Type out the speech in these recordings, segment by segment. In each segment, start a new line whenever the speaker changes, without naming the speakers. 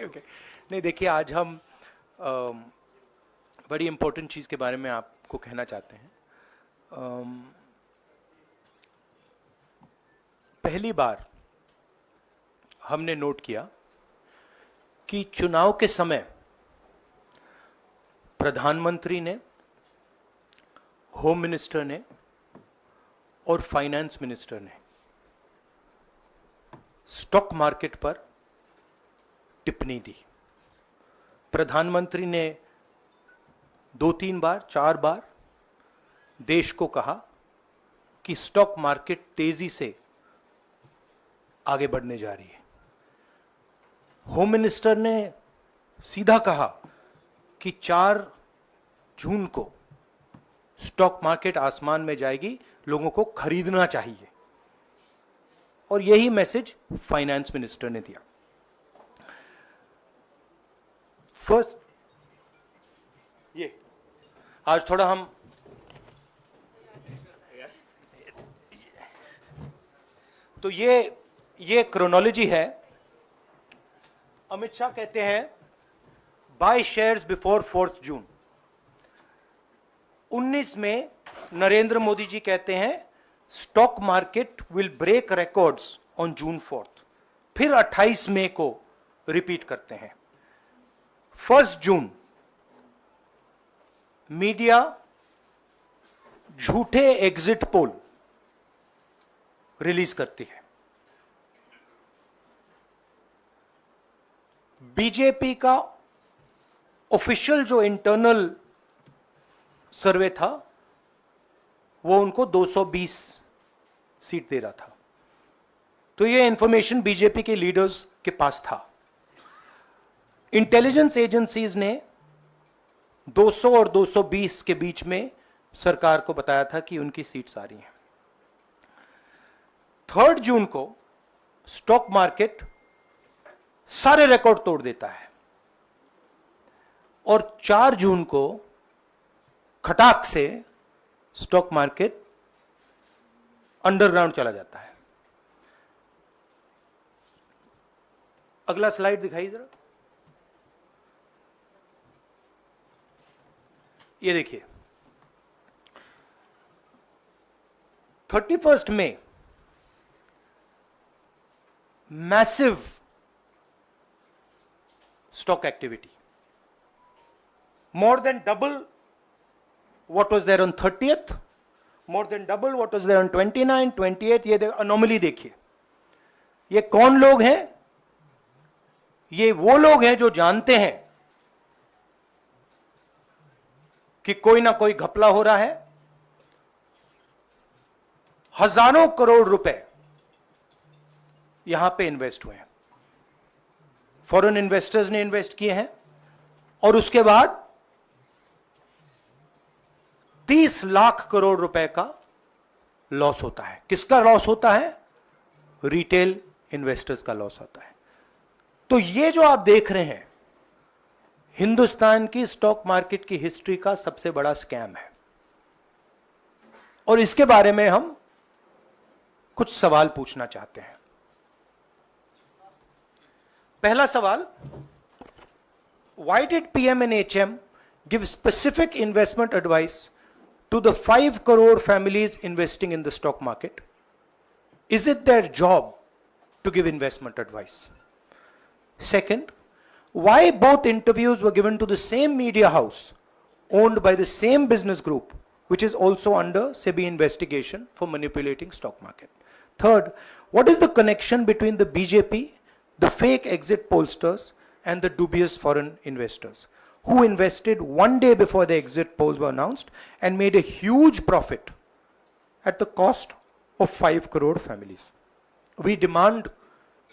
Okay. नहीं देखिए, आज हम बड़ी इंपॉर्टेंट चीज़ के बारे में आपको कहना चाहते हैं। पहली बार हमने नोट किया कि चुनाव के समय प्रधानमंत्री ने, होम मिनिस्टर ने और फाइनेंस मिनिस्टर ने स्टॉक मार्केट पर टिप्पणी दी। प्रधानमंत्री ने 2-3 बार, 4 बार देश को कहा कि स्टॉक मार्केट तेजी से आगे बढ़ने जा रही है। होम मिनिस्टर ने सीधा कहा कि 4 जून को स्टॉक मार्केट आसमान में जाएगी, लोगों को खरीदना चाहिए। और यही मैसेज फाइनेंस मिनिस्टर ने दिया। फर्स्ट, ये आज थोड़ा हम तो ये क्रोनोलॉजी है। अमित शाह कहते हैं बाय शेयर्स बिफोर 4 जून। 19 में नरेंद्र मोदी जी कहते हैं stock market will break records on June 4। फिर 28 मई को रिपीट करते हैं। 1 जून मीडिया झूठे एग्जिट पोल रिलीज करती है। बीजेपी का ऑफिशियल जो इंटरनल सर्वे था वो उनको 220 सीट दे रहा था। तो ये इंफॉर्मेशन बीजेपी के लीडर्स के पास था। इंटेलिजेंस एजेंसीज ने 200 और 220 के बीच में सरकार को बताया था कि उनकी सीट्स आ रही हैं। 3 जून को स्टॉक मार्केट सारे रिकॉर्ड तोड़ देता है और 4 जून को खटाक से स्टॉक मार्केट अंडरग्राउंड चला जाता है। अगला स्लाइड दिखाइए जरा। ये देखिए, 31 मई massive stock activity, more than double what was there on 30th, more than double what was there on 29, 28। ये अनोमली देखिए। ये कौन लोग हैं? ये वो लोग हैं जो जानते हैं कि कोई ना कोई घपला हो रहा है। हजारों करोड़ रुपए यहां पे इन्वेस्ट हुए हैं, फॉरेन इन्वेस्टर्स ने इन्वेस्ट किए हैं। और उसके बाद 30 लाख करोड़ रुपए का लॉस होता है। किसका लॉस होता है? रिटेल इन्वेस्टर्स का लॉस होता है। तो ये जो आप देख रहे हैं हिंदुस्तान की स्टॉक मार्केट की हिस्ट्री का सबसे बड़ा स्कैम है। और इसके बारे में हम कुछ सवाल पूछना चाहते हैं। पहला सवाल, why did PM and HM give specific investment advice to the 5 crore families investing in the stock market? Is it their job to give investment advice? Second, why both interviews were given to the same media house owned by the same business group which is also under SEBI investigation for manipulating stock market? Third, what is the connection between the BJP, the fake exit pollsters and the dubious foreign investors who invested 1 day before the exit polls were announced and made a huge profit at the cost of 5 crore families? We demand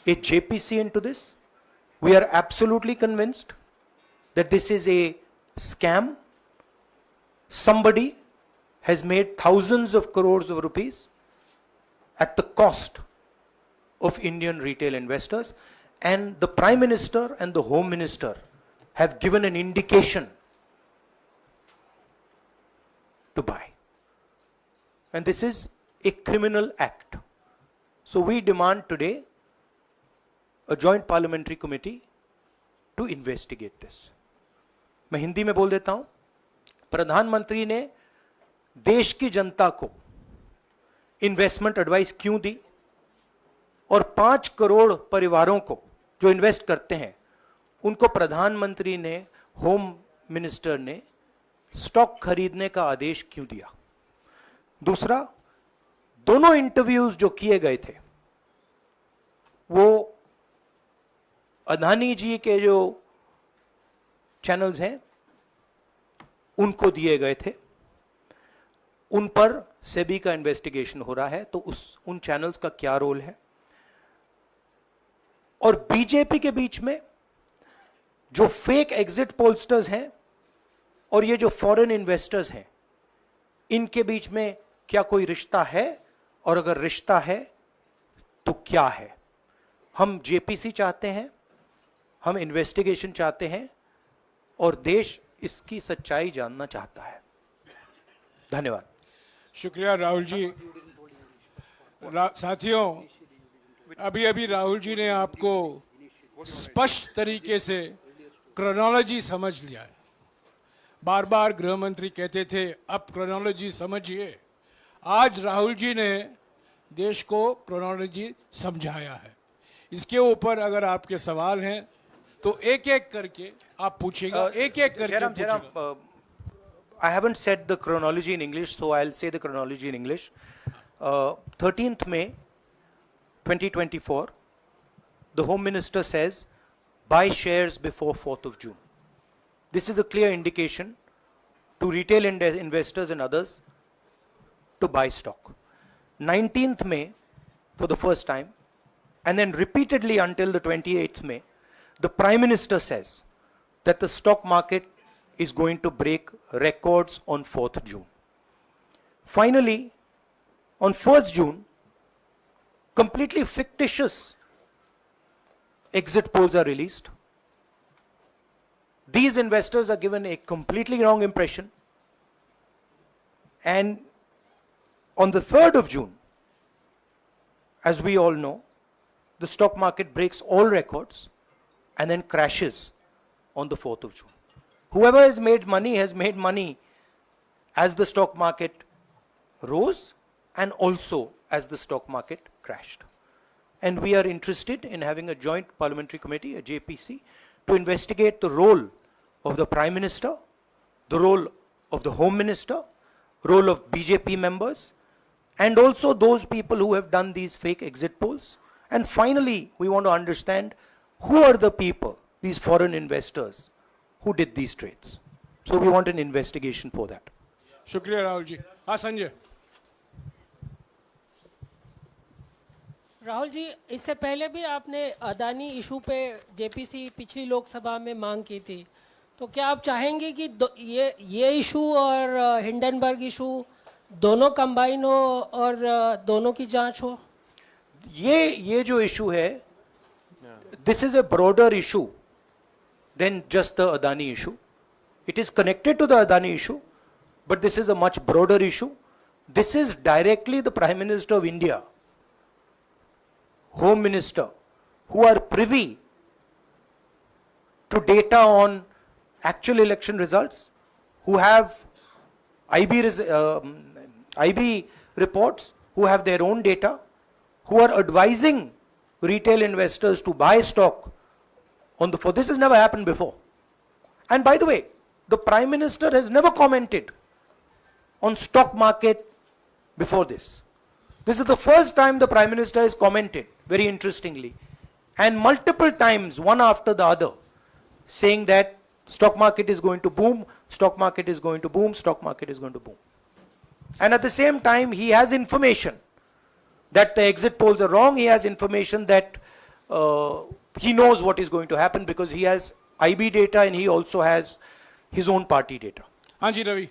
a JPC into this. We are absolutely convinced that this is a scam. Somebody has made thousands of crores of rupees at the cost of Indian retail investors. And the Prime Minister and the Home Minister have given an indication to buy. And this is a criminal act. So we demand today a joint parliamentary committee to investigate this. मैं हिंदी में बोल देता हूं. प्रधानमंत्री ने देश की जनता को इन्वेस्टमेंट एडवाइस क्यों दी और 5 करोड़ परिवारों को जो इन्वेस्ट करते हैं उनको प्रधानमंत्री ने, होम मिनिस्टर ने स्टॉक खरीदने का आदेश क्यों दिया. दूसरा, दोनों इंटरव्यूज जो किए गए थे वो अदानी जी के जो चैनल्स हैं उनको दिए गए थे. उन पर सेबी का इन्वेस्टिगेशन हो रहा है, तो उन चैनल्स का क्या रोल है. और बीजेपी के बीच में जो फेक एग्जिट पोलस्टर्स हैं और ये जो फॉरेन इन्वेस्टर्स हैं, इनके बीच में क्या कोई रिश्ता है, और अगर रिश्ता है तो क्या है. हम जेपीसी चाहते हैं, हम इन्वेस्टिगेशन चाहते हैं और देश इसकी सच्चाई जानना चाहता है. धन्यवाद.
शुक्रिया राहुल जी. साथियों, अभी अभी राहुल जी ने आपको स्पष्ट तरीके से क्रोनोलॉजी समझ लिया है. बार बार गृह मंत्री कहते थे अब क्रोनोलॉजी समझिए. आज राहुल जी ने देश को क्रोनोलॉजी समझाया है. इसके ऊपर अगर आपके सवाल हैं तो एक एक करके आप पूछेगा, एक एक करके पूछेगा.
I haven't said the chronology in English, so I'll say the chronology in English. 13th May 2024, the Home Minister says, buy shares before 4th of June. This is a clear indication to retail investors and others to buy stock. 19th May, for the first time, and then repeatedly until the 28th May, the Prime Minister says that the stock market is going to break records on 4th June. Finally, on 1st June, completely fictitious exit polls are released. These investors are given a completely wrong impression. And on the 3rd of June, as we all know, the stock market breaks all records and then crashes on the 4th of June. Whoever has made money as the stock market rose and also as the stock market crashed. And we are interested in having a joint parliamentary committee, a JPC, to investigate the role of the Prime Minister, the role of the Home Minister, role of BJP members, and also those people who have done these fake exit polls. And finally, we want to understand who are the people, these foreign investors, who did these trades. So we want an investigation for that.
शुक्रिया राहुल जी. हाँ संजय.
राहुल जी, इससे पहले भी आपने Adani issue पे JPC पिछली लोकसभा में मांग की थी, तो क्या आप चाहेंगे कि ये इशू और हिंडनबर्ग इशू दोनों कंबाइन हो और दोनों की जांच हो?
ये जो इशू है, this is a broader issue than just the Adani issue. It is connected to the Adani issue, but this is a much broader issue. This is directly the Prime Minister of India, Home Minister, who are privy to data on actual election results, who have IB reports, who have their own data, who are advising retail investors to buy stock on the 4th. This has never happened before. And by the way, the Prime Minister has never commented on stock market before this. This is the first time the Prime Minister has commented, very interestingly, and multiple times, one after the other, saying that stock market is going to boom, stock market is going to boom, stock market is going to boom. And at the same time, he has information that the exit polls are wrong. He has information that he knows what is going to happen because he has IB data and he also has his own party data.
हाँ जी रवि.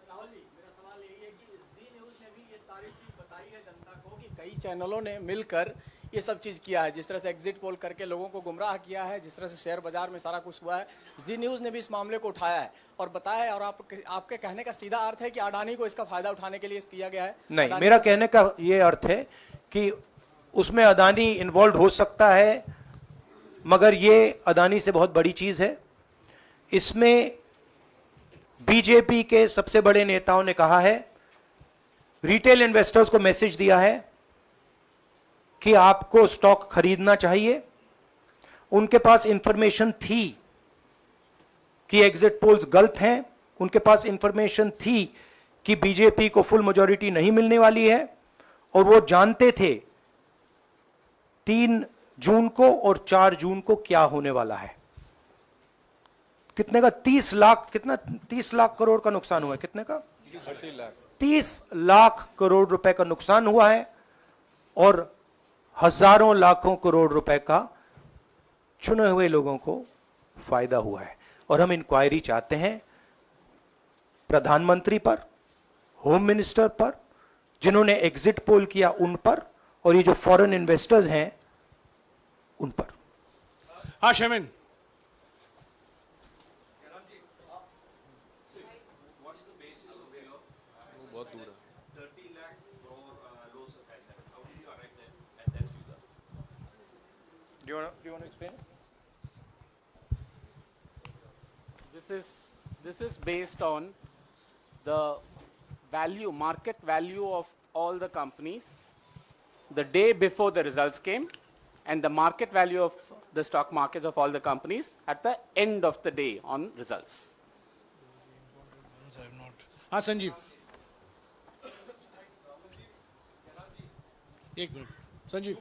राहुल जी, मेरा सवाल यही है कि जी news ने भी ये सारी चीज बताई है जनता को कि कई चैनलों ने मिलकर ये सब चीज किया है, जिस तरह से एग्जिट पोल करके लोगों को गुमराह किया है, जिस तरह से शेयर बाजार में सारा कुछ हुआ है. जी न्यूज़ ने भी इस मामले को उठाया है और बताया है, और आपके कहने का सीधा अर्थ है कि अडानी को इसका फायदा उठाने के लिए किया गया है?
नहीं, मेरा कहने का ये अर्थ है कि उसमें अदानी इन्वॉल्व हो सकता है मगर ये अदानी से बहुत बड़ी चीज है। इसमें बीजेपी के सबसे बड़े नेताओं ने कहा है, रिटेल इन्वेस्टर्स को मैसेज दिया है कि आपको स्टॉक खरीदना चाहिए। उनके पास इंफॉर्मेशन थी कि एग्जिट पोल्स गलत हैं, उनके पास इंफॉर्मेशन थी कि बीजेपी को फुल मेजॉरिटी नहीं मिलने वाली है, और वो जानते थे 3 जून को और 4 जून को क्या होने वाला है। कितने का 30 लाख, कितना 30 लाख करोड़ का नुकसान हुआ है, कितने का 30 लाख करोड़ रुपए का नुकसान हुआ है, और हजारों लाखों करोड़ रुपए का चुने हुए लोगों को फायदा हुआ है। और हम इंक्वायरी चाहते हैं प्रधानमंत्री पर, होम मिनिस्टर पर, जिन्होंने एग्जिट पोल किया उन पर, और ये जो फॉरेन इन्वेस्टर्स हैं उन पर।
हाँ शेमिन,
Do you want to explain?
This is based on the value, market value of all the companies the day before the results came, and the market value of the stock market of all the companies at the end of the day on results.
हाँ संजीव, एक minute Sanjeev.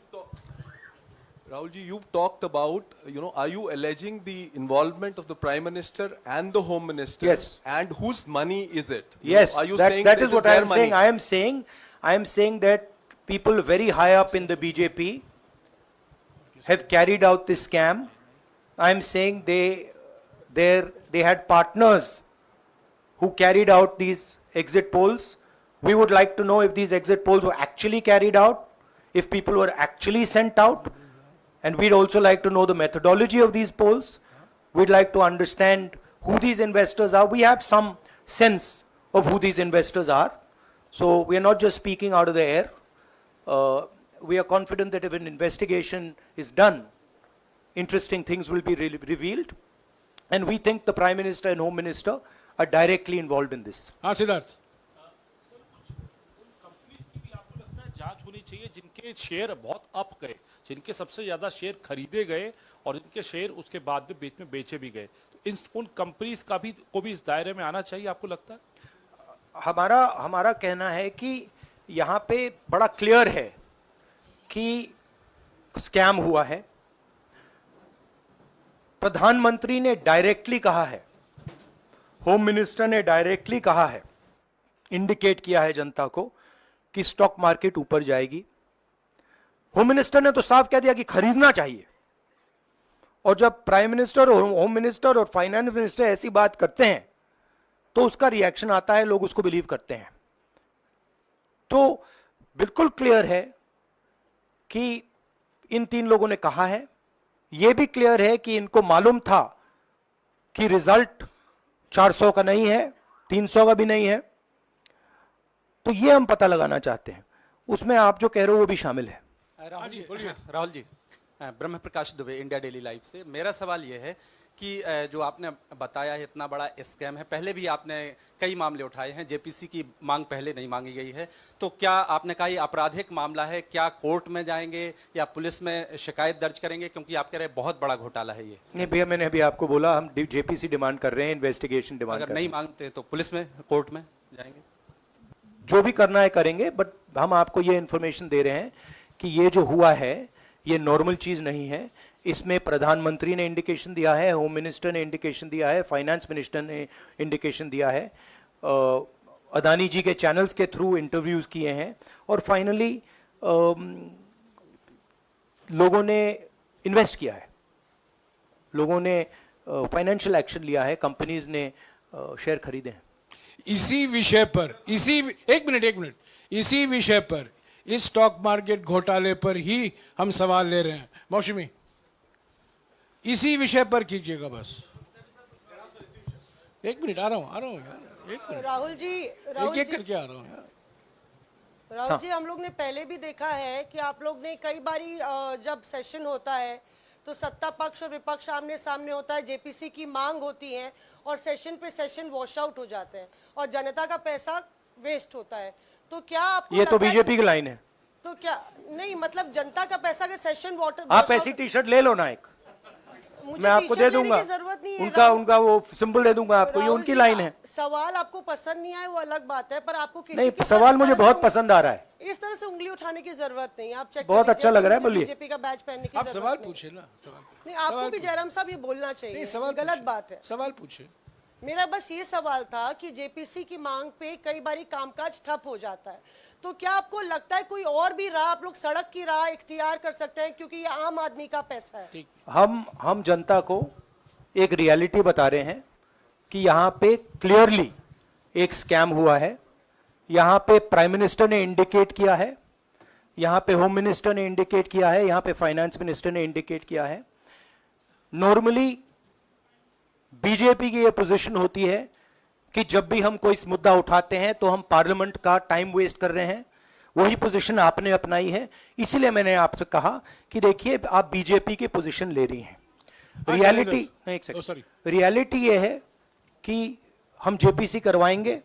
Rahul ji, you've talked about, are you alleging the involvement of the Prime Minister and the Home Minister?
Yes.
And whose money is it?
Yes,
Are you
that,
saying
that
it
is what I
their
am
money?
saying. I am saying that people very high up in the BJP have carried out this scam. I am saying they had partners who carried out these exit polls. We would like to know if these exit polls were actually carried out, if people were actually sent out. And we'd also like to know the methodology of these polls. We'd like to understand who these investors are. We have some sense of who these investors are. So we are not just speaking out of the air. We are confident that if an investigation is done, interesting things will be revealed. And we think the Prime Minister and Home Minister are directly involved in this.
हाँ Siddharth,
companies की भी आपको लगता है जांच होनी चाहिए जिनके शेयर बहुत अप गए, जिनके सबसे ज्यादा शेयर खरीदे गए और जिनके शेयर उसके बाद में बीच में बेचे भी गए, तो उन कंपनीज का भी को भी इस दायरे में आना चाहिए, आपको लगता है?
हमारा कहना है कि यहाँ पे बड़ा क्लियर है कि स्कैम हुआ है। प्रधानमंत्री ने डायरेक्टली कहा है, होम मिनिस्टर ने डायरेक्टली कहा है, इंडिकेट किया है जनता को कि स्टॉक मार्केट ऊपर जाएगी। होम मिनिस्टर ने तो साफ कह दिया कि खरीदना चाहिए। और जब प्राइम मिनिस्टर और होम मिनिस्टर और फाइनेंस मिनिस्टर ऐसी बात करते हैं तो उसका रिएक्शन आता है, लोग उसको बिलीव करते हैं। तो बिल्कुल क्लियर है कि इन 3 लोगों ने कहा है। यह भी क्लियर है कि इनको मालूम था कि रिजल्ट 400 का नहीं है, 300 का भी नहीं है। तो यह हम पता लगाना चाहते हैं, उसमें आप जो कह रहे हो वो भी शामिल है।
राहुल जी, ब्रह्म प्रकाश दुबे, इंडिया डेली लाइव से। मेरा सवाल यह है कि जो आपने बताया है इतना बड़ा स्कैम है, पहले भी आपने कई मामले उठाए हैं, जेपीसी की मांग पहले नहीं मांगी गई है, तो क्या आपने कहा ये आपराधिक मामला है, क्या कोर्ट में जाएंगे या पुलिस में शिकायत दर्ज करेंगे? क्योंकि आप कह रहे हैं बहुत बड़ा घोटाला है ये।
नहीं भैया, मैंने अभी आपको बोला हम जेपीसी डिमांड कर रहे हैं, इन्वेस्टिगेशन डिमांड
अगर नहीं मांगते तो पुलिस में, कोर्ट में जाएंगे?
जो भी करना है करेंगे, बट हम आपको ये इंफॉर्मेशन दे रहे हैं कि ये जो हुआ है ये नॉर्मल चीज नहीं है। इसमें प्रधानमंत्री ने इंडिकेशन दिया है, होम मिनिस्टर ने इंडिकेशन दिया है, फाइनेंस मिनिस्टर ने इंडिकेशन दिया है, अदानी जी के चैनल्स के थ्रू इंटरव्यूज किए हैं, और फाइनली लोगों ने इन्वेस्ट किया है, लोगों ने फाइनेंशियल एक्शन लिया है, कंपनीज ने शेयर खरीदे हैं।
इसी विषय पर, एक मिनट, इसी विषय पर, इस स्टॉक मार्केट घोटाले पर ही हम सवाल ले रहे हैं। मौसमी, इसी विषय पर कीजिएगा बस। एक मिनट, आ रहा हूं यार, एक मिनट।
राहुल जी,
एक करके आ रहा हूं यार।
राहुल जी, हम लोग ने पहले भी देखा है कि आप लोग ने कई बारी जब सेशन होता है तो सत्ता पक्ष और विपक्ष आमने सामने होता है, जेपीसी की मांग होती है और सेशन पे सेशन वॉश आउट हो जाते हैं और जनता का पैसा वेस्ट होता है। तो क्या आपको
ये तो
लगता है-
बीजेपी की लाइन है।
तो क्या नहीं, मतलब जनता का पैसा के सेशन वाटर
आप ऐसी टी शर्ट ले लो ना एक,
मुझे
मैं आपको
टी-शर्ट
दे
लेने
दूंगा,
की जरूरत नहीं है।
उनका
राहुल-
उनका वो सिंबल दे दूंगा आपको, ये
राहुल
उनकी
जी,
लाइन है।
सवाल आपको पसंद नहीं आए वो अलग बात है, पर आपको किसी
नहीं,
के
सवाल
ऊपर
मुझे
इस तरह
बहुत
से-
पसंद आ रहा है।
इस तरह से उंगली उठाने की जरूरत नहीं है। आप चेक
बहुत
कर
अच्छा
लीजिए,
लग रहा है,
मुझे
बोलिए।
बीजेपी का बैच पहनने की
आप
जरूरत
सवाल
नहीं।
पूछे ना, सवाल
नहीं, आपको भी जयराम साहब ये बोलना
नहीं,
चाहिए,
सवाल
गलत
पूछे।
बात है।
सवाल पूछे।
मेरा बस ये सवाल था कि जेपीसी की मांग पे कई बारी कामकाज ठप हो जाता है, तो क्या आपको लगता है कोई और भी राह आप लोग सड़क की राह इख्तियार कर सकते हैं, क्योंकि ये आम आदमी का पैसा है।
हम जनता को एक रियलिटी बता रहे हैं कि यहाँ पे क्लियरली एक स्कैम हुआ है। यहाँ पे प्राइम मिनिस्टर ने इंडिकेट किया है, यहाँ पे होम मिनिस्टर ने इंडिकेट किया है, यहाँ पे फाइनेंस मिनिस्टर ने इंडिकेट किया है। नॉर्मली बीजेपी की ये पोजीशन होती है कि जब भी हम कोई मुद्दा उठाते हैं तो हम पार्लियामेंट का टाइम वेस्ट कर रहे हैं। वही पोजीशन आपने अपनाई है, इसलिए मैंने आपसे कहा कि देखिए आप बीजेपी की पोजीशन ले रही हैं। रियलिटी एक
sorry.
सेकंड, रियलिटी ये है कि हम जेपीसी करवाएंगे।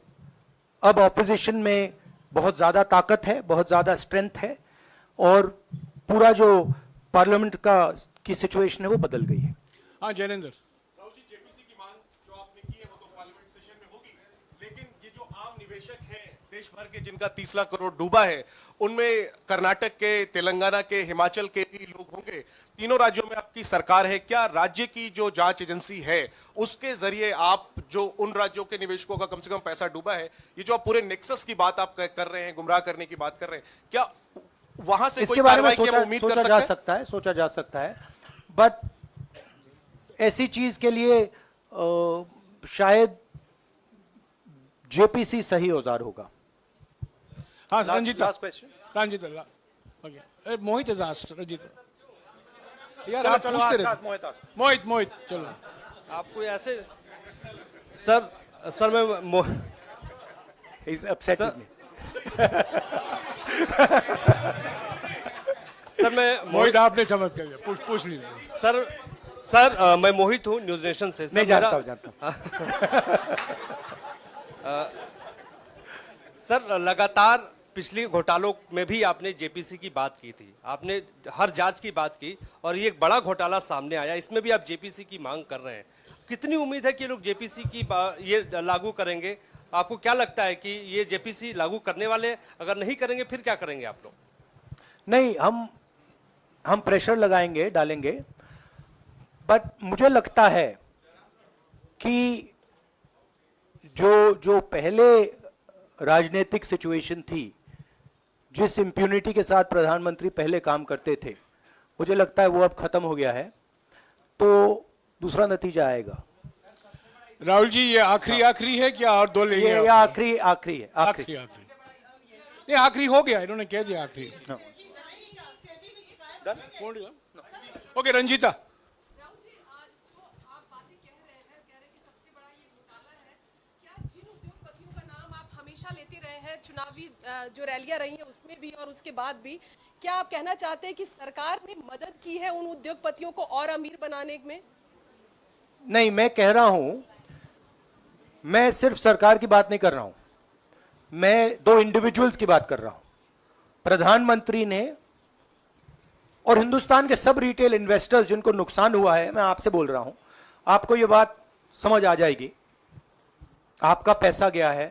अब ऑपोजिशन में बहुत ज्यादा ताकत है, बहुत ज्यादा स्ट्रेंथ है और पूरा जो पार्लियामेंट का की सिचुएशन है वो बदल गई है।
हाँ जैनेंद्र,
राहुल जी, जेपीसी की मांग जो आपने की है वो तो पार्लियामेंट सेशन में होगी, लेकिन ये जो आम निवेशक हैं देश भर के जिनका 30 लाख करोड़ डूबा है, उनमें कर्नाटक के, तेलंगाना के, हिमाचल के भी लोग होंगे। तीनों राज्यों में आपकी सरकार है, क्या राज्य की जो जांच एजेंसी है उसके जरिए आप जो उन राज्यों के निवेशकों का कम से कम पैसा डूबा है, ये जो आप पूरे नेक्सस की बात आप कर रहे हैं, गुमराह करने की बात कर रहे हैं, क्या वहां से कोई
इसके बारे में
कार्रवाई की हम उम्मीद कर सकते हैं?
सोचा जा सकता है, बट ऐसी चीज के लिए शायद जेपीसी सही औजार होगा।
हाँ Ranjita,
last question.
Ranjita okay, Mohit is asked, Ranjita यार आप पूछते रहे। मोहित चलो।
आपको ऐसे सर मैं
He's upset with me.
Sir मैं
मोहित आपने चमत्कार किया, पूछ लीजिए।
सर मैं मोहित हूँ, न्यूज नेशन से।
नहीं जानता हूँ।
सर लगातार पिछले घोटालों में भी आपने जेपीसी की बात की थी, आपने हर जांच की बात की और ये एक बड़ा घोटाला सामने आया, इसमें भी आप जेपीसी की मांग कर रहे हैं। कितनी उम्मीद है कि लोग जेपीसी की ये लागू करेंगे? आपको क्या लगता है कि ये जेपीसी लागू करने वाले, अगर नहीं करेंगे फिर क्या करेंगे आप लोग?
नहीं, हम प्रेशर लगाएंगे, डालेंगे, बट मुझे लगता है कि जो पहले राजनीतिक सिचुएशन थी, जिस इम्प्यूनिटी के साथ प्रधानमंत्री पहले काम करते थे, मुझे लगता है वो अब खत्म हो गया है, तो दूसरा नतीजा आएगा।
राहुल जी ये आखिरी है क्या और दो लेंगे?
ये आखिरी है, आखिरी।
नहीं आखिरी हो गया, इन्होंने कह दिया आखिरी। ओके रंजीता।
राहुल जी, आज जो आप बातें कह रहे हैं कि सबसे बड़ा ये घोटाला है, क्या जिन उद्योगपतियों का नाम आप हमेशा लेते रहे हैं, चुनावी जो रैलियां रही हैं उसमें भी और उसके बाद भी, क्या आप कहना चाहते हैं कि सरकार ने मदद की है उन उद्योगपतियों को और अमीर बनाने में?
नहीं, मैं कह रहा हूं, मैं सिर्फ सरकार की बात नहीं कर रहा हूं, मैं दो इंडिविजुअल्स की बात कर रहा हूं। प्रधानमंत्री ने और हिंदुस्तान के सब रिटेल इन्वेस्टर्स जिनको नुकसान हुआ है, मैं आपसे बोल रहा हूं, आपको यह बात समझ आ जाएगी। आपका पैसा गया है,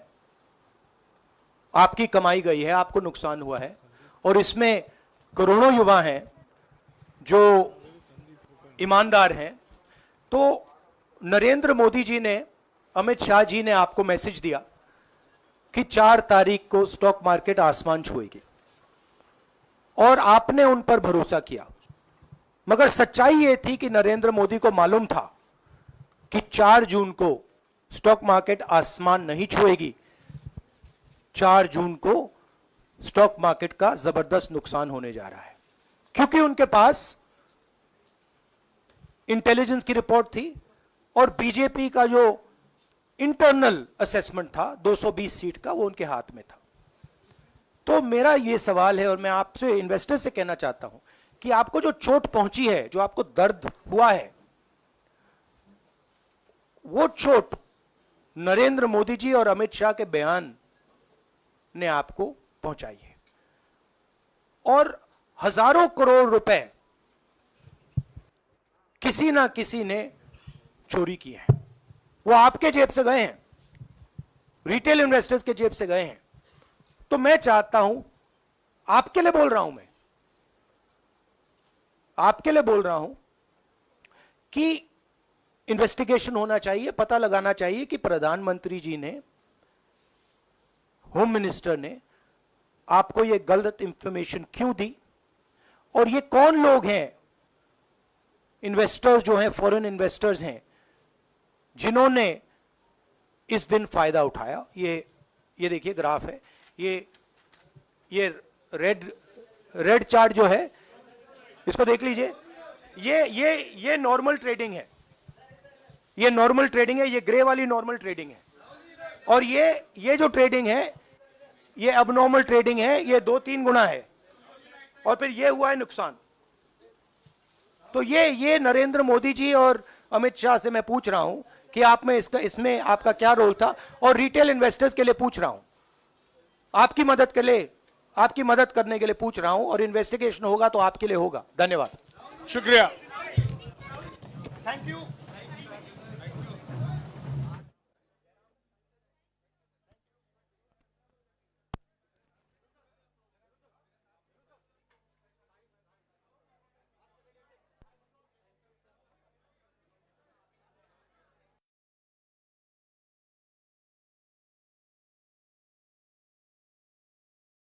आपकी कमाई गई है, आपको नुकसान हुआ है, और इसमें करोड़ों युवा हैं जो ईमानदार हैं। तो नरेंद्र मोदी जी ने, अमित शाह जी ने आपको मैसेज दिया कि 4 तारीख को स्टॉक मार्केट आसमान छुएगी, और आपने उन पर भरोसा किया। मगर सच्चाई यह थी कि नरेंद्र मोदी को मालूम था कि 4 जून को स्टॉक मार्केट आसमान नहीं छुएगी। 4 जून को स्टॉक मार्केट का जबरदस्त नुकसान होने जा रहा है, क्योंकि उनके पास इंटेलिजेंस की रिपोर्ट थी और बीजेपी का जो इंटरनल असेसमेंट था 220 सीट का, वो उनके हाथ में था। तो मेरा ये सवाल है, और मैं आपसे इन्वेस्टर से कहना चाहता हूं कि आपको जो चोट पहुंची है, जो आपको दर्द हुआ है, वो चोट नरेंद्र मोदी जी और अमित शाह के बयान ने आपको पहुंचाई है। और हजारों करोड़ रुपए किसी ना किसी ने चोरी किए हैं। वो आपके जेब से गए हैं, रिटेल इन्वेस्टर्स के जेब से गए हैं। तो मैं चाहता हूं, आपके लिए बोल रहा हूं, मैं आपके लिए बोल रहा हूं कि इन्वेस्टिगेशन होना चाहिए, पता लगाना चाहिए कि प्रधानमंत्री जी ने, होम मिनिस्टर ने आपको यह गलत इंफॉर्मेशन क्यों दी, और ये कौन लोग हैं, इन्वेस्टर्स जो हैं, फॉरेन इन्वेस्टर्स हैं, जिन्होंने इस दिन फायदा उठाया। ये देखिए ग्राफ है, ये रेड चार्ट जो है, इसको देख लीजिए। ये नॉर्मल ट्रेडिंग है, ये नॉर्मल ट्रेडिंग है, ये ग्रे वाली नॉर्मल ट्रेडिंग है, और ये जो ट्रेडिंग है ये अबनॉर्मल ट्रेडिंग है, ये 2-3 गुना है, और फिर ये हुआ है नुकसान। तो ये नरेंद्र मोदी जी और अमित शाह से मैं पूछ रहा हूं कि आप में इसमें आपका क्या रोल था, और रिटेल इन्वेस्टर्स के लिए पूछ रहा हूं, आपकी मदद के लिए, आपकी मदद करने के लिए पूछ रहा हूं, और इन्वेस्टिगेशन होगा तो आपके लिए होगा। धन्यवाद,
शुक्रिया।
Thank you.